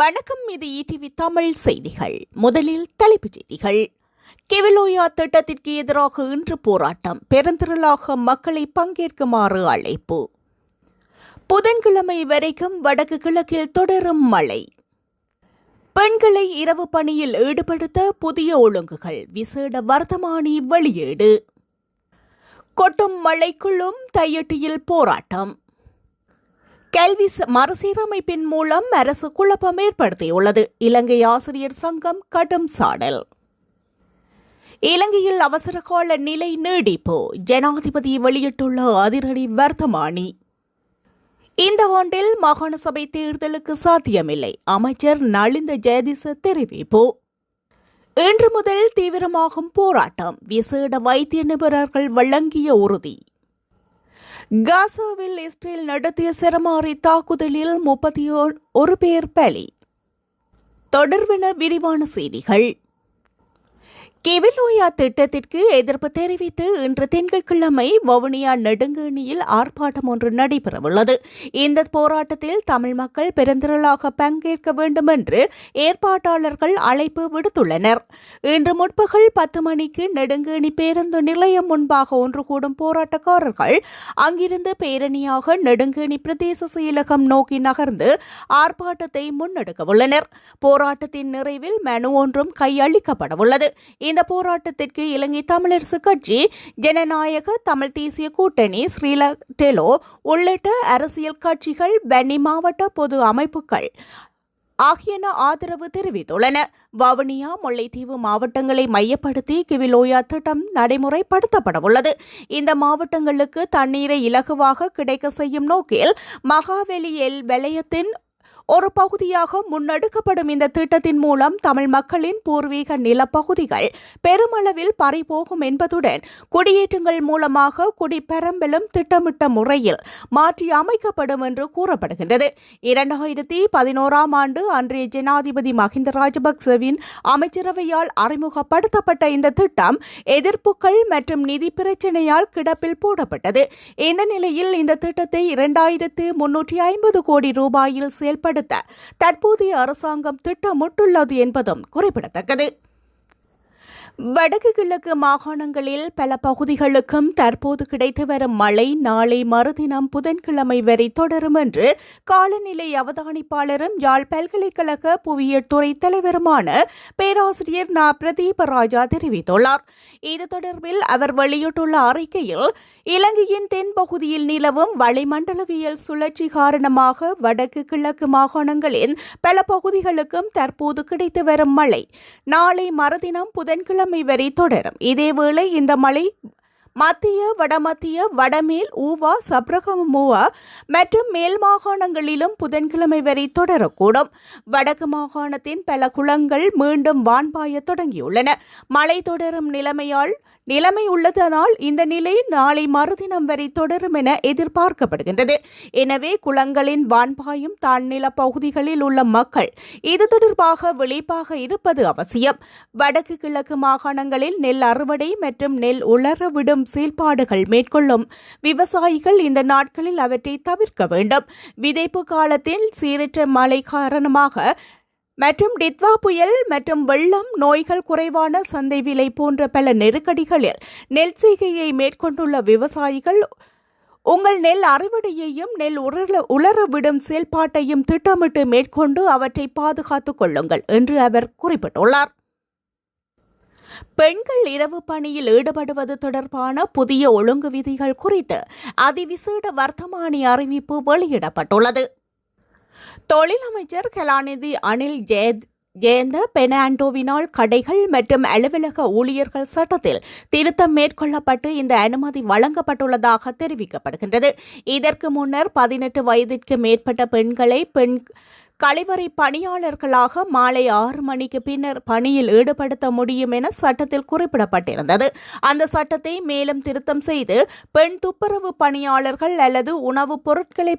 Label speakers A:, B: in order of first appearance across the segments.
A: வணக்கம். இது ஈடிவி தமிழ் செய்திகள். முதலில் தலைப்புச் செய்திகள். கெவிலோயா திட்டத்திற்கு எதிராக இன்று போராட்டம். பெருந்திரளாக மக்களை பங்கேற்குமாறு அழைப்பு. புதன்கிழமை வரைக்கும் வடக்கு கிழக்கில் தொடரும் மழை. பெண்களை இரவு பணியில் ஈடுபடுத்த புதிய ஒழுங்குகள். விசேட வர்த்தமானி வெளியீடு. கொட்டும் மழைக்குள்ளும் தையட்டியில் போராட்டம். கல்வி மறுசீரமைப்பின் மூலம் அரசு குழப்பம் ஏற்படுத்தியுள்ளது. இலங்கை ஆசிரியர் சங்கம் கடும் சாடல். இலங்கையில் அவசரகால நிலை நீடிப்பு. ஜனாதிபதி வெளியிட்டுள்ள அதிரடி வர்த்தமானி. இந்த ஆண்டில் மாகாண சபை தேர்தலுக்கு சாத்தியமில்லை. அமைச்சர் நலிந்த ஜெயதிச தெரிவிப்பு. இன்று முதல் தீவிரமாகும் போராட்டம். விசேட வைத்திய நிபுணர்கள் வழங்கிய உறுதி. காசாவில் இஸ்ரேல் நடத்திய சரமாரி தாக்குதலில் 31 பேர் பலி. தொடர்பென விரிவான செய்திகள். கெவிலோயா திட்டத்திற்கு எதிர்ப்பு தெரிவித்து இன்று திங்கட்கிழமை வவுனியா நெடுங்கேணியில் ஆர்ப்பாட்டம் ஒன்று நடைபெறவுள்ளது. இந்த போராட்டத்தில் தமிழ் மக்கள் பெருந்திரளாக பங்கேற்க வேண்டும் என்று ஏற்பாட்டாளர்கள் அழைப்பு விடுத்துள்ளனர். இன்று முற்பகல் 10 மணிக்கு நெடுங்கேணி பேருந்து நிலையம் முன்பாக ஒன்று கூடும் போராட்டக்காரர்கள் அங்கிருந்து பேரணியாக நெடுங்கேணி பிரதேச செயலகம் நோக்கி நகர்ந்து ஆர்ப்பாட்டத்தை முன்னெடுக்கவுள்ளனர். போராட்டத்தின் நிறைவில் மனு ஒன்றும் கையளிக்கப்படவுள்ளது. இந்த போராட்டத்திற்கு இலங்கை தமிழரசு கட்சி, ஜனநாயக தமிழ் தேசிய கூட்டணி, ஸ்ரீலடெலோ உள்ளிட்ட அரசியல் கட்சிகள், பன்னி மாவட்ட பொது அமைப்புகள் ஆகியன ஆதரவு தெரிவித்துள்ளன. வவுனியா, முல்லைத்தீவு மாவட்டங்களை மையப்படுத்தி கெவிலோயா திட்டம் நடைமுறைப்படுத்தப்படவுள்ளது. இந்த மாவட்டங்களுக்கு தண்ணீரை இலகுவாக கிடைக்க செய்யும் நோக்கில் மகாவெளி வலயத்தின் ஒரு பகுதியாக முன்னெடுக்கப்படும் இந்த திட்டத்தின் மூலம் தமிழ் மக்களின் பூர்வீக நிலப்பகுதிகள் பெருமளவில் பறிபோகும் என்பதுடன் குடியேற்றங்கள் மூலமாக குடிபெரம்பலும் திட்டமிட்ட முறையில் மாற்றி அமைக்கப்படும் என்று கூறப்படுகின்றது. 2011ஆம் ஆண்டு அன்றைய ஜனாதிபதி மஹிந்த ராஜபக்சவின் அமைச்சரவையால் அறிமுகப்படுத்தப்பட்ட இந்த திட்டம் எதிர்ப்புகள் மற்றும் நிதி பிரச்சினையால் கிடப்பில் போடப்பட்டது. இந்த நிலையில் இந்த திட்டத்தை 2350 கோடி ரூபாயில் செயல்பட தற்போதைய அரசாங்கம் திட்டமிட்டுள்ளது என்பதும் குறிப்பிடத்தக்கது. வடக்கு கிழக்கு மாகாணங்களில் பல பகுதிகளுக்கும் தற்போது கிடைத்து வரும் மழை நாளை மறுதினம் புதன்கிழமை வரை தொடரும் என்று காலநிலை அவதானிப்பாளரும் யாழ் பல்கலைக்கழக புவியியல் துறை தலைவருமான பேராசிரியர் நா. பிரதீப ராஜா தெரிவித்துள்ளார். இது தொடர்பில் அவர் வெளியிட்டுள்ள அறிக்கையில், இலங்கையின் தென்பகுதியில் நிலவும் வளிமண்டலவியல் சுழற்சி காரணமாக வடக்கு கிழக்கு மாகாணங்களின் பல பகுதிகளுக்கும் தற்போது கிடைத்து வரும் மழை நாளை மறுதினம் புதன்கிழமை வரை தொடரும். இதேவேளை இந்த மழை மத்திய, வடமத்திய, வடமேல், ஊவா, சப்ரகமுவா மற்றும் மேல் மாகாணங்களிலும் புதன்கிழமை வரை தொடரக்கூடும். வடக்கு மாகாணத்தின் பல குளங்கள் மீண்டும் வான்பாய தொடங்கியுள்ளன. மழை தொடரும் நிலைமை உள்ளதனால் இந்த நிலை நாளை மறுதினம் வரை தொடரும் என எதிர்பார்க்கப்படுகின்றது. எனவே குளங்களின் வான்பாயும் தாழ்நில பகுதிகளில் உள்ள மக்கள் இது தொடர்பாக விழிப்பாக இருப்பது அவசியம். வடக்கு கிழக்கு மாகாணங்களில் நெல் அறுவடை மற்றும் நெல் உலரவிடும் செயல்பாடுகள் மேற்கொள்ளும் விவசாயிகள் இந்த நாட்களில் அவற்றை தவிர்க்க வேண்டும். விதைப்பு காலத்தில் சீரற்ற மழை காரணமாக மற்றும் டித்வா புயல் மற்றும் வெள்ளம், நோய்கள், குறைவான சந்தை விலை போன்ற பல நெருக்கடிகளில் நெல் செய்கையை மேற்கொண்டுள்ள விவசாயிகள் உங்கள் நெல் அறுவடையையும் நெல் உலரவிடும் செயல்பாட்டையும் திட்டமிட்டு மேற்கொண்டு அவற்றை பாதுகாத்துக் கொள்ளுங்கள் என்று அவர் குறிப்பிட்டுள்ளார். பெண்கள் இரவு பணியில் ஈடுபடுவது தொடர்பான புதிய ஒழுங்கு விதிகள் குறித்து அதிவிசேட வர்த்தமானி அறிவிப்பு வெளியிடப்பட்டுள்ளது. தொழில் அமைச்சர் கலாநிதி அனில் ஜெயந்த பெர்னாண்டோவினால் கடைகள் மற்றும் அலுவலக ஊழியர்கள் சட்டத்தில் திருத்தம் மேற்கொள்ளப்பட்டு இந்த அனுமதி வழங்கப்பட்டுள்ளதாக தெரிவிக்கப்படுகின்றது. இதற்கு முன்னர் 18 வயதிற்கு மேற்பட்ட பெண்களை கழிவறை பணியாளர்களாக மாலை 6 மணிக்கு பின்னர் பணியில் ஈடுபடுத்த முடியும் என சட்டத்தில் குறிப்பிடப்பட்டிருந்தது. அந்த சட்டத்தை மேலும் திருத்தம் செய்து பெண் துப்புரவு பணியாளர்கள் அல்லது உணவுப் பொருட்களை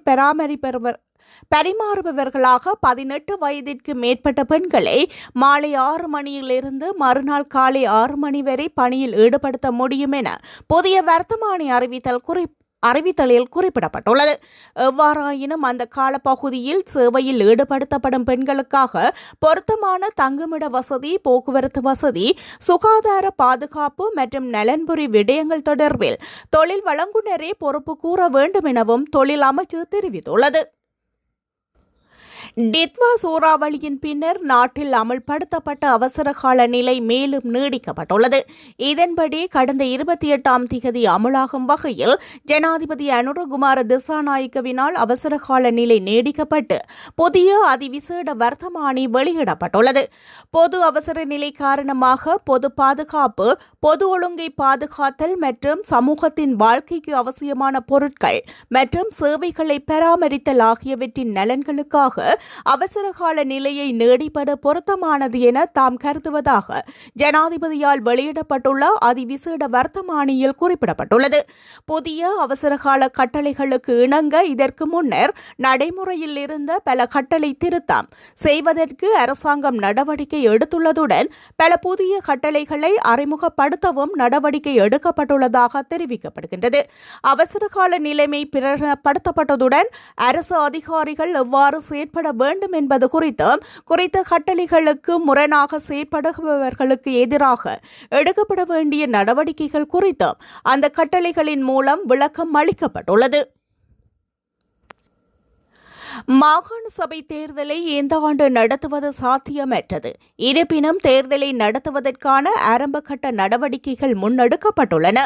A: பரிமாறுபவர்களாக 18 வயதிற்கு மேற்பட்ட பெண்களை மாலை 6 மணியிலிருந்து மறுநாள் காலை 6 மணி வரை பணியில் ஈடுபடுத்த முடியும் என புதிய வர்த்தமானி அறிவித்தலில் குறிப்பிடப்பட்டுள்ளது. எவ்வாறாயினும் அந்த காலப்பகுதியில் சேவையில் ஈடுபடுத்தப்படும் பெண்களுக்காக பொருத்தமான தங்குமிட வசதி, போக்குவரத்து வசதி, சுகாதார பாதுகாப்பு மற்றும் நலன்புரி விடயங்கள் தொடர்பில் தொழில் வழங்குனரே பொறுப்பு கூற வேண்டும் எனவும் தொழில் அமைச்சு தெரிவித்துள்ளது. டித்வா சூறாவளியின் பின்னர் நாட்டில் அமல்படுத்தப்பட்ட அவசரகால நிலை மேலும் நீடிக்கப்பட்டுள்ளது. இதன்படி கடந்த 28ஆம் திகதி அமலாகும் வகையில் ஜனாதிபதி அனுரகுமார திசாநாயக்கவினால் அவசரகால நிலை நீடிக்கப்பட்டு புதிய அதிவிசேட வர்த்தமானி வெளியிடப்பட்டுள்ளது. பொது அவசர நிலை காரணமாக பொது பாதுகாப்பு, பொது ஒழுங்கை பாதுகாத்தல் மற்றும் சமூகத்தின் வாழ்க்கைக்கு அவசியமான பொருட்கள் மற்றும் சேவைகளை பராமரித்தல் ஆகியவற்றின் நலன்களுக்காக அவசரகால நிலையை நீடிப்பது பொருத்தமானது என தாம் கருதுவதாக ஜனாதிபதியால் வெளியிடப்பட்டுள்ள அதிவிசேட வர்த்தமானியில் குறிப்பிடப்பட்டுள்ளது. புதிய அவசரகால கட்டளைகளுக்கு இணங்க இதற்கு முன்னர் நடைமுறையில் இருந்த பல கட்டளை திருத்தம் செய்வதற்கு அரசாங்கம் நடவடிக்கை எடுத்துள்ளதுடன் பல புதிய கட்டளைகளை அறிமுகப்படுத்தவும் நடவடிக்கை எடுக்கப்பட்டுள்ளதாக தெரிவிக்கப்படுகின்றது. அவசரகால நிலைமை பிரகடனப்படுத்தப்பட்டதுடன் அரசு அதிகாரிகள் எவ்வாறு செயற்பட வேண்டும் என்பது குறித்தும் குறித்த கட்டளைகளுக்கு முரணாக செயற்படுபவர்களுக்கு எதிராக எடுக்கப்பட வேண்டிய நடவடிக்கைகள் குறித்தும் அந்த கட்டளைகளின் மூலம் விளக்கம் அளிக்கப்பட்டுள்ளது. மாகாண சபை தேர்தலை இந்த ஆண்டு நடத்துவது சாத்தியமற்றது. இருப்பினும் தேர்தலை நடத்துவதற்கான ஆரம்பகட்ட நடவடிக்கைகள் முன்னெடுக்கப்பட்டுள்ளன.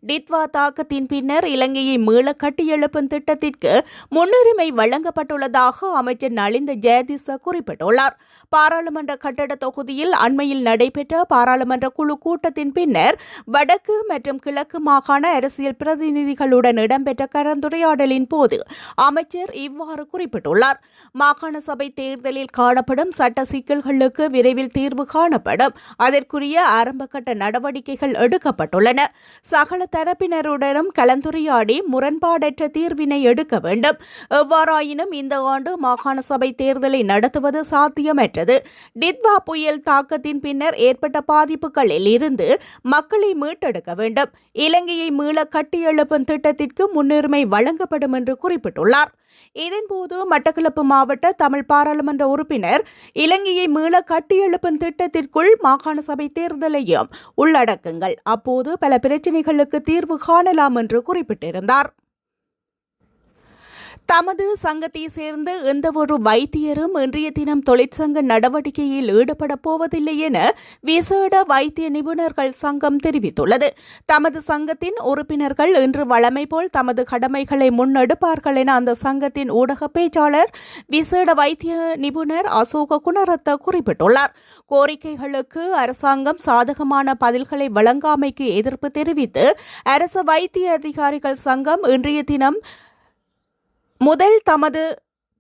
A: டித்வா தாக்கத்தின் பின்னர் இலங்கையை மீள கட்டியெழுப்பும் திட்டத்திற்கு முன்னுரிமை வழங்கப்பட்டுள்ளதாக அமைச்சர் நலிந்த ஜெயதிச குறிப்பிட்டுள்ளார். பாராளுமன்ற கட்டட தொகுதியில் அண்மையில் நடைபெற்ற பாராளுமன்ற குழு கூட்டத்தின் பின்னர் வடக்கு மற்றும் கிழக்கு மாகாண அரசியல் பிரதிநிதிகளுடன் இடம்பெற்ற கலந்துரையாடலின் போது அமைச்சர் இவ்வாறு குறிப்பிட்டார். மாகாண சபை தேர்தலில் காணப்படும் சட்ட சிக்கல்களுக்கு விரைவில் தீர்வு காணப்படும். அதற்குரிய ஆரம்பகட்ட நடவடிக்கைகள் எடுக்கப்பட்டுள்ளன. சகல தரப்பினருடனும் கலந்துரையாடி முரண்பாடற்ற தீர்வினை எடுக்க வேண்டும். எவ்வாறாயினும் இந்த ஆண்டு மாகாண சபை தேர்தலை நடத்துவது சாத்தியமற்றது. டித்வா புயல் தாக்கத்தின் பின்னர் ஏற்பட்ட பாதிப்புகளில் இருந்து மக்களை மீட்டெடுக்க வேண்டும். இலங்கையை மீள கட்டியெழுப்பும் திட்டத்திற்கு முன்னுரிமை வழங்கப்படும் என்று குறிப்பிட்டுள்ளார். இதன்போது மட்டக்களப்பு மாவட்ட தமிழ் பாராளுமன்ற உறுப்பினர் இலங்கையை மீள கட்டியெழுப்பும் திட்டத்திற்குள் மாகாண சபை தேர்தலையும் உள்ளடக்குங்கள், அப்போது பல பிரச்சினைகளுக்கு தீர்வு காணலாம் என்று குறிப்பிட்டிருந்தார். தமது சங்கத்தை சேர்ந்த எந்தவொரு வைத்தியரும் இன்றைய தினம் தொழிற்சங்க நடவடிக்கையில் ஈடுபட போவதில்லை என விசேட வைத்திய நிபுணர்கள் சங்கம் தெரிவித்துள்ளது. தமது சங்கத்தின் உறுப்பினர்கள் இன்று வழமை போல் தமது கடமைகளை முன்னெடுப்பார்கள் என அந்த சங்கத்தின் ஊடக பேச்சாளர் விசேட வைத்திய நிபுணர் அசோக குணரத்ன குறிப்பிட்டுள்ளார். கோரிக்கைகளுக்கு அரசாங்கம் சாதகமான பதில்களை வழங்காமைக்கு எதிர்ப்பு தெரிவித்து அரசு வைத்திய அதிகாரிகள் சங்கம் இன்றைய தினம் முதல் தமது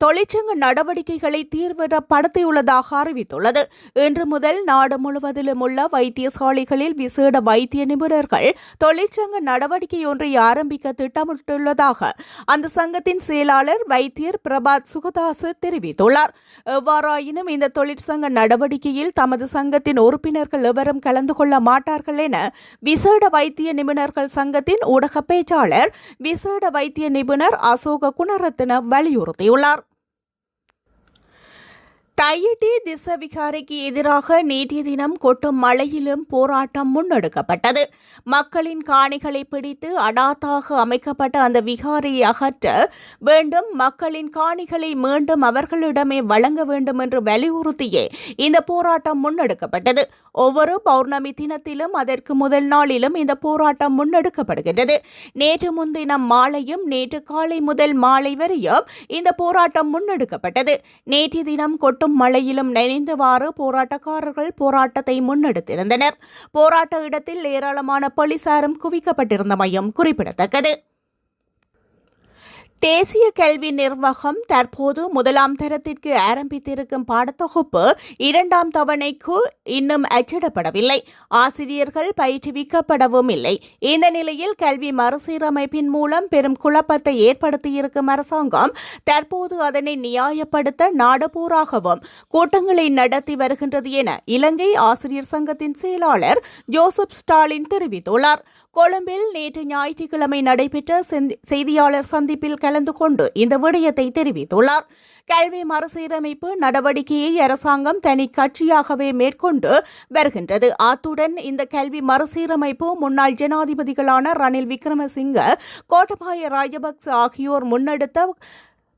A: தொழிற்சங்க நடவடிக்கைகளை தீவிரப்படுத்தியுள்ளதாக அறிவித்துள்ளது. இன்று முதல் நாடு முழுவதிலும் உள்ள வைத்தியசாலைகளில் விசேட வைத்திய நிபுணர்கள் தொழிற்சங்க நடவடிக்கை ஒன்றை ஆரம்பிக்க திட்டமிட்டுள்ளதாக அந்த சங்கத்தின் செயலாளர் வைத்தியர் பிரபாத் சுகதாசு தெரிவித்துள்ளார். எவ்வாறாயினும் இந்த தொழிற்சங்க நடவடிக்கையில் தமது சங்கத்தின் உறுப்பினர்கள் எவரும் கலந்து கொள்ள மாட்டார்கள் என விசேட வைத்திய நிபுணர்கள் சங்கத்தின் ஊடக பேச்சாளர் விசேட வைத்திய நிபுணர் அசோக குணரத்ன வலியுறுத்தியுள்ளார். தையிட்டி திஸ்ஸவிகாரைக்கு எதிராக நேற்றைய தினம் கொட்டும் மழையிலும் போராட்டம் முன்னெடுக்கப்பட்டது. மக்களின் காணிகளை பிடித்து அடாத்தாக அமைக்கப்பட்ட அந்த விகாரையை அகற்ற வேண்டும், மக்களின் காணிகளை மீண்டும் அவர்களிடமே வழங்க வேண்டும் என்று வலியுறுத்தியே இந்த போராட்டம் முன்னெடுக்கப்பட்டது. ஒவ்வொரு பௌர்ணமி தினத்திலும் அதற்கு முதல் நாளிலும் இந்த போராட்டம் முன்னெடுக்கப்படுகின்றது. நேற்று முன்தினம் மாலையும் நேற்று காலை முதல் மாலை வரையும் இந்த போராட்டம் முன்னெடுக்கப்பட்டது. நேற்றைய தினம் கொட்டும் மழையிலும் நனைந்தவாறு போராட்டக்காரர்கள் போராட்டத்தை முன்னெடுத்திருந்தனர். போராட்ட இடத்தில் ஏராளமான போலீசாரும் குவிக்கப்பட்டிருந்தமையும் குறிப்பிடத்தக்கது. தேசிய கல்வி நிர்வாகம் தற்போது முதலாம் தரத்திற்கு ஆரம்பித்திருக்கும் பாடத்தொகுப்பு இரண்டாம் தவணைக்கு இன்னும் அச்சிடப்படவில்லை. ஆசிரியர்கள் பயிற்றுவிக்கப்படவும் இல்லை. இந்த நிலையில் கல்வி மறுசீரமைப்பின் மூலம் பெரும் குழப்பத்தை ஏற்படுத்தியிருக்கும் அரசாங்கம் தற்போது அதனை நியாயப்படுத்த நாடுபூராகவும் கூட்டங்களை நடத்தி வருகின்றது என இலங்கை ஆசிரியர் சங்கத்தின் செயலாளர் ஜோசப் ஸ்டாலின் தெரிவித்துள்ளார். கொழும்பில் நேற்று ஞாயிற்றுக்கிழமை நடைபெற்ற செய்தியாளர் சந்திப்பில் கலந்து கொண்டு இந்த விடயத்தை தெரிவித்துள்ளார். கல்வி மறுசீரமைப்பு நடவடிக்கையை அரசாங்கம் தனி கட்சியாகவே மேற்கொண்டு வருகின்றது. அத்துடன் இந்த கல்வி மறுசீரமைப்பு முன்னாள் ஜனாதிபதிகளான ரணில் விக்ரமசிங்க, கோட்டபாய ராஜபக்ச ஆகியோர் முன்னெடுத்த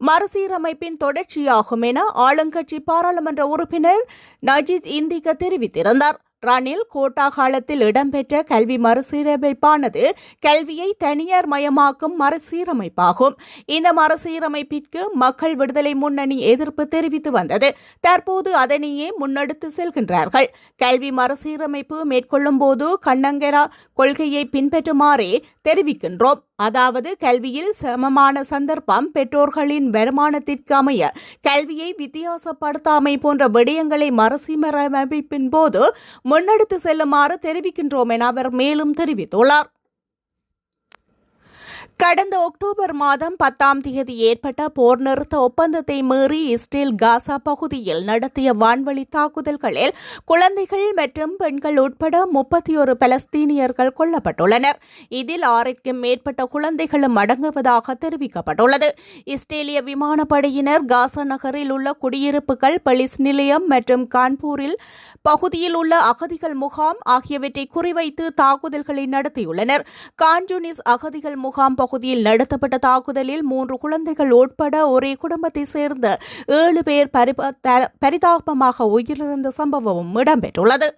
A: மறுசீரமைப்பின் தொடர்ச்சியாகும் என ஆளுங்கட்சி பாராளுமன்ற உறுப்பினர் நஜீத் இந்திக தெரிவித்திருந்தார். ரணில் கோட்டா காலத்தில் இடம்பெற்ற கல்வி மறுசீரமைப்பானது கல்வியை தனியார் மயமாக்கும் மறுசீரமைப்பாகும். இந்த மறுசீரமைப்பிற்கு மக்கள் விடுதலை முன்னணி எதிர்ப்பு தெரிவித்து வந்தது. தற்போது அதனையே முன்னெடுத்து செல்கின்றார்கள். கல்வி மறுசீரமைப்பு மேற்கொள்ளும் போது கண்ணங்கரா கொள்கையை பின்பற்றுமாறே தெரிவிக்கின்றோம். அதாவது கல்வியில் சமமான சந்தர்ப்பம், பெற்றோர்களின் வருமானத்திற்கு அமைய கல்வியை வித்தியாசப்படுத்தாமை போன்ற விடயங்களை மறுசீரமைப்பின் போது முன்னெடுத்து செல்லுமாறு தெரிவிக்கின்றோம் என அவர் மேலும் தெரிவித்துள்ளார். கடந்த அக்டோபர் மாதம் 10ஆம் தேதி ஏற்பட்ட போர் நிறுத்த ஒப்பந்தத்தை மீறி இஸ்ரேல் காசா பகுதியில் நடத்திய வான்வழி தாக்குதல்களில் குழந்தைகள் மற்றும் பெண்கள் உட்பட 31 பலஸ்தீனியர்கள் கொல்லப்பட்டுள்ளனர். இதில் 6க்கும் மேற்பட்ட குழந்தைகளும் அடங்குவதாக தெரிவிக்கப்பட்டுள்ளது. இஸ்ரேலிய விமானப்படையினர் காசா நகரில் உள்ள குடியிருப்புகள், போலீஸ் நிலையம் மற்றும் கான்பூரில் பகுதியில் உள்ள அகதிகள் முகாம் ஆகியவற்றை குறிவைத்து தாக்குதல்களை நடத்தியுள்ளனர். கான்யூனிஸ் அகதிகள் முகாம் பகுதியில் நடத்தப்பட்ட தாக்குதலில் 3 குழந்தைகள் உட்பட ஒரே குடும்பத்தை சேர்ந்த 7 பேர் பரிதாபமாக உயிரிழந்த சம்பவமும் இடம்பெற்றுள்ளது.